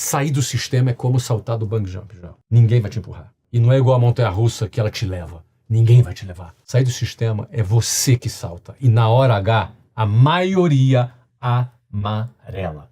sair do sistema é como saltar do bungee jump, já. Ninguém vai te empurrar. E não é igual a montanha-russa que ela te leva. Ninguém vai te levar. Sair do sistema é você que salta. E na hora H, a maioria amarela.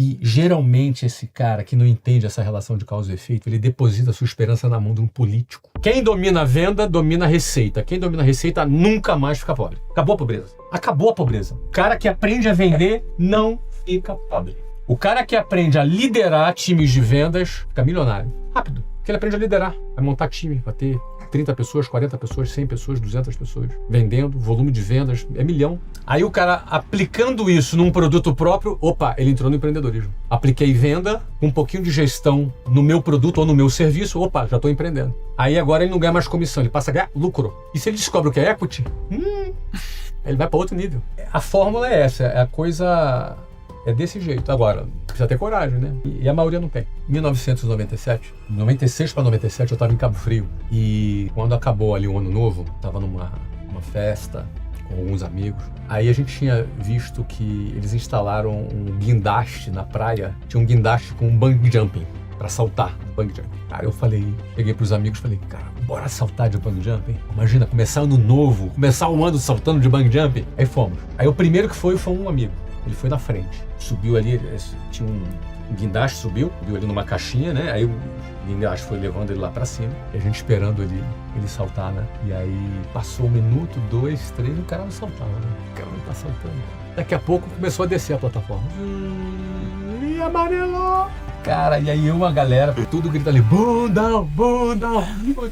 E geralmente esse cara que não entende essa relação de causa e efeito, ele deposita sua esperança na mão de um político. Quem domina a venda, domina a receita. Quem domina a receita nunca mais fica pobre. Acabou a pobreza. Acabou a pobreza. O cara que aprende a vender não fica pobre. O cara que aprende a liderar times de vendas fica milionário. Rápido. Porque ele aprende a liderar. Vai montar time, vai ter 30 pessoas, 40 pessoas, 100 pessoas, 200 pessoas. Vendendo, volume de vendas é milhão. Aí o cara aplicando isso num produto próprio, opa, ele entrou no empreendedorismo. Apliquei venda, com um pouquinho de gestão no meu produto ou no meu serviço, opa, já estou empreendendo. Aí agora ele não ganha mais comissão, ele passa a ganhar lucro. E se ele descobre o que é equity, ele vai para outro nível. A fórmula é essa, é a coisa... É desse jeito. Agora, precisa ter coragem, né? E a maioria não tem. Em 1997, 96 para 97, eu estava em Cabo Frio. E quando acabou ali o Ano Novo, estava numa festa com alguns amigos. Aí a gente tinha visto que eles instalaram um guindaste na praia. Tinha um guindaste com um bungee jumping, para saltar bungee jumping. Cara, eu cheguei pros amigos e falei, cara, bora saltar de bungee jumping? Imagina, começar ano novo, começar o ano saltando de bungee jumping. Aí fomos. Aí o primeiro que foi um amigo. Ele foi na frente, subiu ali, tinha um guindaste, subiu ali numa caixinha, né? Aí o guindaste foi levando ele lá pra cima, e a gente esperando ele saltar, né? E aí passou 1 minuto, 2, 3, e o cara não saltava, né? O cara não tá saltando. Daqui a pouco começou a descer a plataforma. E amarelou! Cara, e aí uma galera, tudo gritando ali, bundão, bundão,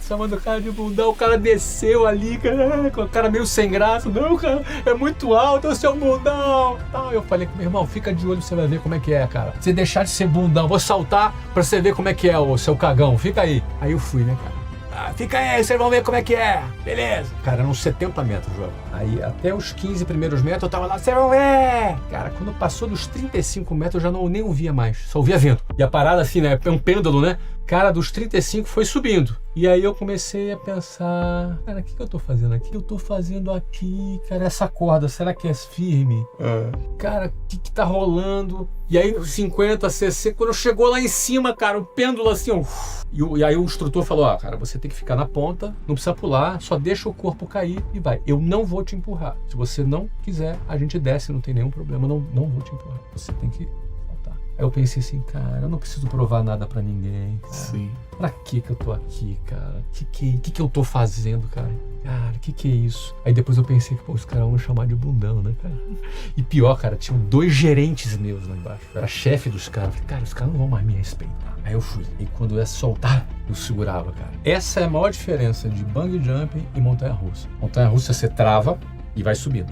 chamando o cara de bundão, o cara desceu ali, cara, com a cara meio sem graça, não, cara, é muito alto, é o seu bundão, tal. Eu falei, meu irmão, fica de olho, você vai ver como é que é, cara. Você deixar de ser bundão, vou saltar pra você ver como é que é o seu cagão, fica aí. Aí eu fui, né, cara. Fica aí, vocês vão ver como é que é. Beleza. Cara, eram uns 70 metros, João. Aí até os 15 primeiros metros eu tava lá, vocês vão ver. Cara, quando passou dos 35 metros eu já nem ouvia mais, só ouvia vento. E a parada assim, né, é um pêndulo, né? Cara, dos 35 foi subindo. E aí eu comecei a pensar, cara, o que eu tô fazendo aqui? O que eu tô fazendo aqui? Cara, essa corda, será que é firme? Cara, o que tá rolando? E aí 50, 60, quando chegou lá em cima, cara, o pêndulo assim, ó. E aí o instrutor falou, cara, você tem que ficar na ponta, não precisa pular, só deixa o corpo cair e vai. Eu não vou te empurrar. Se você não quiser, a gente desce, não tem nenhum problema, não vou te empurrar. Você tem que saltar. Aí eu pensei assim, cara, eu não preciso provar nada pra ninguém, cara. Sim. Pra que eu tô aqui, cara? Que eu tô fazendo, cara? Cara, que é isso? Aí depois eu pensei que, os caras vão me chamar de bundão, né, cara? E pior, cara, tinham 2 gerentes meus lá embaixo. Eu era chefe dos caras. Falei, cara, os caras não vão mais me respeitar. Aí eu fui. E quando eu ia soltar, eu segurava, cara. Essa é a maior diferença de bungee jumping e montanha-russa. Montanha-russa você trava e vai subindo.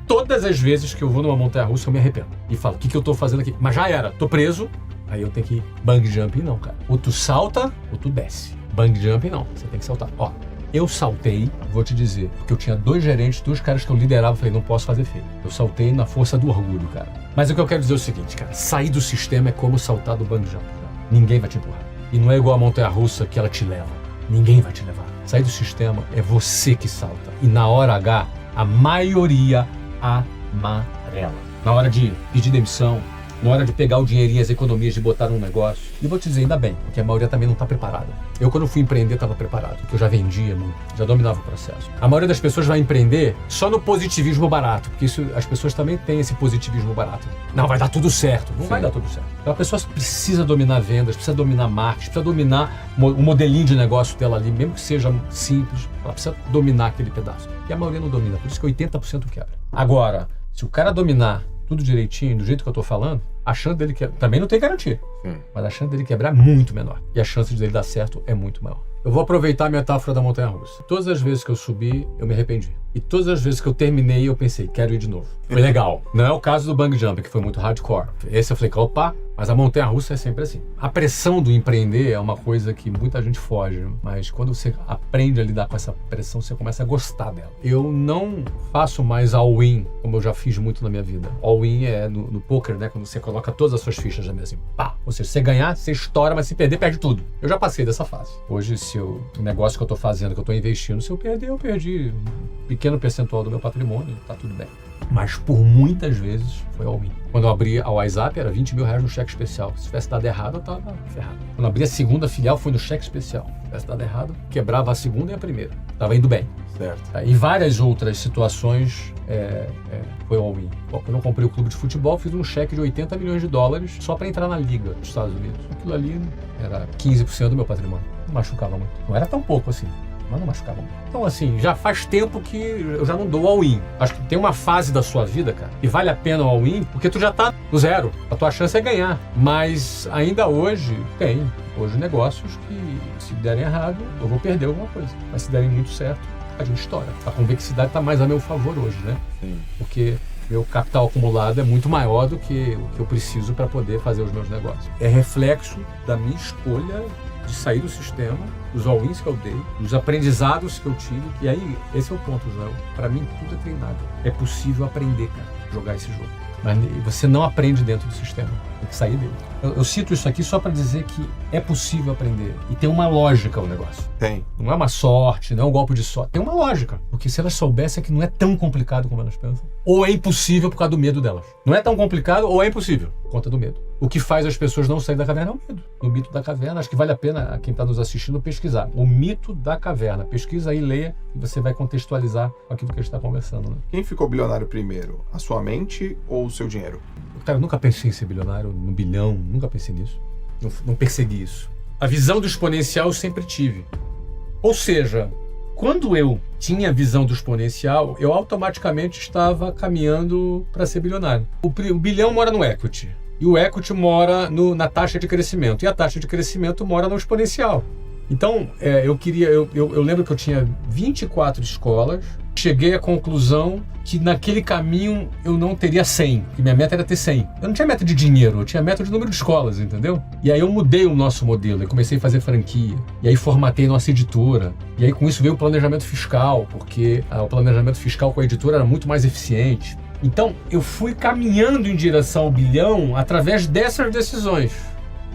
Todas as vezes que eu vou numa montanha-russa eu me arrependo. E falo, o que eu tô fazendo aqui? Mas já era, tô preso. Aí eu tenho que ir. Bungee jumping não, cara. Ou tu salta, ou tu desce. Bungee jumping não, você tem que saltar. Ó, eu saltei, vou te dizer, porque eu tinha 2 gerentes, 2 caras que eu liderava, falei, não posso fazer feio. Eu saltei na força do orgulho, cara. Mas o que eu quero dizer é o seguinte, cara, sair do sistema é como saltar do bungee jumping. Cara. Ninguém vai te empurrar. E não é igual a montanha-russa que ela te leva. Ninguém vai te levar. Sair do sistema é você que salta. E na hora H, a maioria amarela. Na hora de pedir demissão, na hora de pegar o dinheirinho, as economias de botar num negócio. E vou te dizer, ainda bem, porque a maioria também não está preparada. Eu, quando fui empreender, estava preparado, porque eu já vendia muito, já dominava o processo. A maioria das pessoas vai empreender só no positivismo barato, porque isso, as pessoas também têm esse positivismo barato. Não, vai dar tudo certo. Não vai dar tudo certo. Então a pessoa precisa dominar vendas, precisa dominar marketing, precisa dominar o modelinho de negócio dela ali, mesmo que seja simples, ela precisa dominar aquele pedaço. E a maioria não domina, por isso que 80% quebra. Agora, se o cara dominar tudo direitinho, do jeito que eu tô falando, a chance dele quebrar, também não tem garantia, mas a chance dele quebrar é muito menor. E a chance dele dar certo é muito maior. Eu vou aproveitar a metáfora da montanha-russa. Todas as vezes que eu subi, eu me arrependi. E todas as vezes que eu terminei, eu pensei, quero ir de novo. Foi legal. Não é o caso do bungee jump, que foi muito hardcore. Esse eu falei, opa, mas a montanha-russa é sempre assim. A pressão do empreender é uma coisa que muita gente foge, mas quando você aprende a lidar com essa pressão, você começa a gostar dela. Eu não faço mais all-in, como eu já fiz muito na minha vida. All-in é no poker, né? Quando você coloca todas as suas fichas na mesa, assim, pá. Ou seja, se você ganhar, você estoura, mas se perder, perde tudo. Eu já passei dessa fase. Hoje, se o negócio que eu tô fazendo, que eu tô investindo, se eu perder, eu perdi um pequeno percentual do meu patrimônio, tá tudo bem. Mas por muitas vezes foi all-in. Quando eu abri a WhatsApp, era 20 mil reais no cheque especial. Se tivesse dado errado, eu tava ferrado. Quando eu abri a segunda filial, foi no cheque especial. Se tivesse dado errado, quebrava a segunda e a primeira. Tava indo bem. Certo. Em várias outras situações, foi all-in. Quando eu comprei o clube de futebol, fiz um cheque de 80 milhões de dólares só para entrar na liga dos Estados Unidos. Aquilo ali era 15% do meu patrimônio. Não machucava muito. Não era tão pouco assim, mas não machucava muito. Então, assim, já faz tempo que eu já não dou all-in. Acho que tem uma fase da sua vida, cara, que vale a pena o all-in, porque tu já tá no zero. A tua chance é ganhar. Mas ainda hoje, tem. Hoje negócios que, se derem errado, eu vou perder alguma coisa. Mas se derem muito certo, a gente estoura. A convexidade está mais a meu favor hoje, né? Sim. Porque meu capital acumulado é muito maior do que o que eu preciso para poder fazer os meus negócios. É reflexo da minha escolha de sair do sistema, dos all-ins que eu dei, dos aprendizados que eu tive. E aí, esse é o ponto, Joel. Para mim, tudo é treinado. É possível aprender, cara, jogar esse jogo. Mas você não aprende dentro do sistema. Tem que sair dele. Eu cito isso aqui só para dizer que é possível aprender. E tem uma lógica o negócio. Tem. Não é uma sorte, não é um golpe de sorte. Tem uma lógica. Porque se elas soubessem que não é tão complicado como elas pensam, ou é impossível por causa do medo delas. Não é tão complicado ou é impossível por conta do medo. O que faz as pessoas não saírem da caverna é o medo. O mito da caverna, acho que vale a pena a quem está nos assistindo pesquisar. O mito da caverna. Pesquisa aí, leia, e você vai contextualizar com aquilo que a gente está conversando. Né? Quem ficou bilionário primeiro? A sua mente ou o seu dinheiro? Cara, eu nunca pensei em ser bilionário, no bilhão, nunca pensei nisso. Não persegui isso. A visão do exponencial eu sempre tive. Ou seja, quando eu tinha a visão do exponencial, eu automaticamente estava caminhando para ser bilionário. O bilhão mora no equity. E o equity mora na taxa de crescimento. E a taxa de crescimento mora no exponencial. Então, eu lembro que eu tinha 24 escolas. Cheguei à conclusão que naquele caminho eu não teria 100, que minha meta era ter 100. Eu não tinha meta de dinheiro, eu tinha meta de número de escolas, entendeu? E aí eu mudei o nosso modelo, eu comecei a fazer franquia, e aí formatei nossa editora, e aí com isso veio o planejamento fiscal, porque o planejamento fiscal com a editora era muito mais eficiente. Então eu fui caminhando em direção ao bilhão através dessas decisões.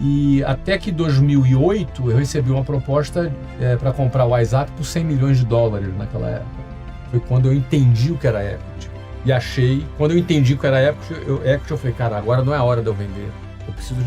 E até que em 2008 eu recebi uma proposta para comprar o WhatsApp por 100 milhões de dólares naquela época. Foi quando eu entendi o que era equity. E achei, quando eu entendi o que era equity, eu falei, cara, agora não é a hora de eu vender. Eu preciso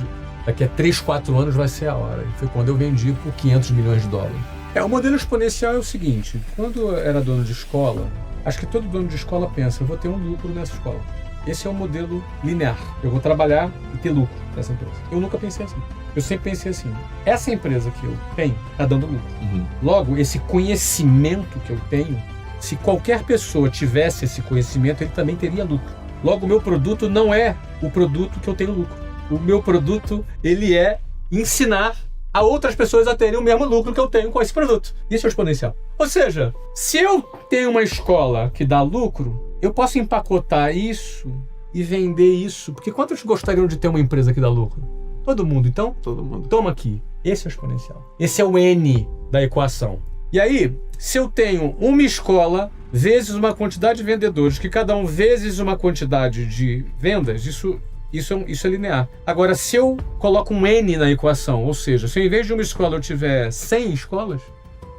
daqui a 3, 4 anos vai ser a hora. E foi quando eu vendi por 500 milhões de dólares. O modelo exponencial é o seguinte, quando eu era dono de escola, acho que todo dono de escola pensa, eu vou ter um lucro nessa escola. Esse é um modelo linear. Eu vou trabalhar e ter lucro nessa empresa. Eu nunca pensei assim. Eu sempre pensei assim, essa empresa que eu tenho está dando lucro. Logo, esse conhecimento que eu tenho, se qualquer pessoa tivesse esse conhecimento, ele também teria lucro. Logo, o meu produto não é o produto que eu tenho lucro. O meu produto, ele é ensinar a outras pessoas a terem o mesmo lucro que eu tenho com esse produto. Isso é o exponencial. Ou seja, se eu tenho uma escola que dá lucro, eu posso empacotar isso e vender isso. Porque quantos gostariam de ter uma empresa que dá lucro? Todo mundo. Então, todo mundo. Toma aqui. Esse é o exponencial. Esse é o N da equação. E aí, se eu tenho uma escola vezes uma quantidade de vendedores, que cada um vezes uma quantidade de vendas, isso é linear. Agora, se eu coloco um N na equação, ou seja, se em vez de uma escola eu tiver 100 escolas,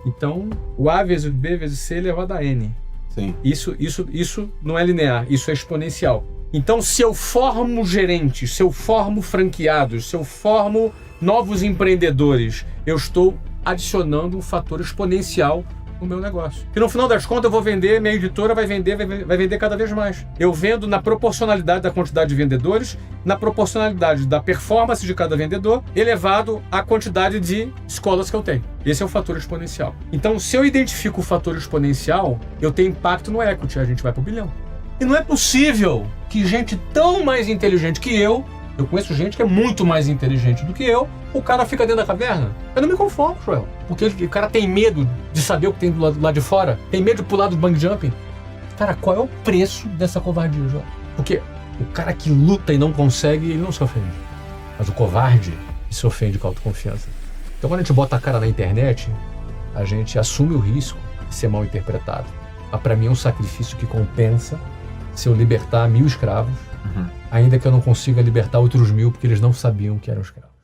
então o A vezes B vezes C elevado a N. Sim. Isso não é linear, isso é exponencial. Então, se eu formo gerentes, se eu formo franqueados, se eu formo novos empreendedores, eu estou adicionando um fator exponencial no meu negócio. Que no final das contas eu vou vender, minha editora vai vender cada vez mais. Eu vendo na proporcionalidade da quantidade de vendedores, na proporcionalidade da performance de cada vendedor, elevado à quantidade de escolas que eu tenho. Esse é o fator exponencial. Então, se eu identifico o fator exponencial, eu tenho impacto no equity, a gente vai para o bilhão. E não é possível que gente tão mais inteligente que eu conheço gente que é muito mais inteligente do que eu, o cara fica dentro da caverna. Eu não me conformo, Joel. Porque o cara tem medo de saber o que tem do lado de fora, tem medo de pular do bungee jumping. Cara, qual é o preço dessa covardia, Joel? Porque o cara que luta e não consegue, ele não se ofende. Mas o covarde se ofende com a autoconfiança. Então quando a gente bota a cara na internet, a gente assume o risco de ser mal interpretado. Mas pra mim é um sacrifício que compensa se eu libertar 1000 escravos, ainda que eu não consiga libertar outros 1000 porque eles não sabiam que eram escravos.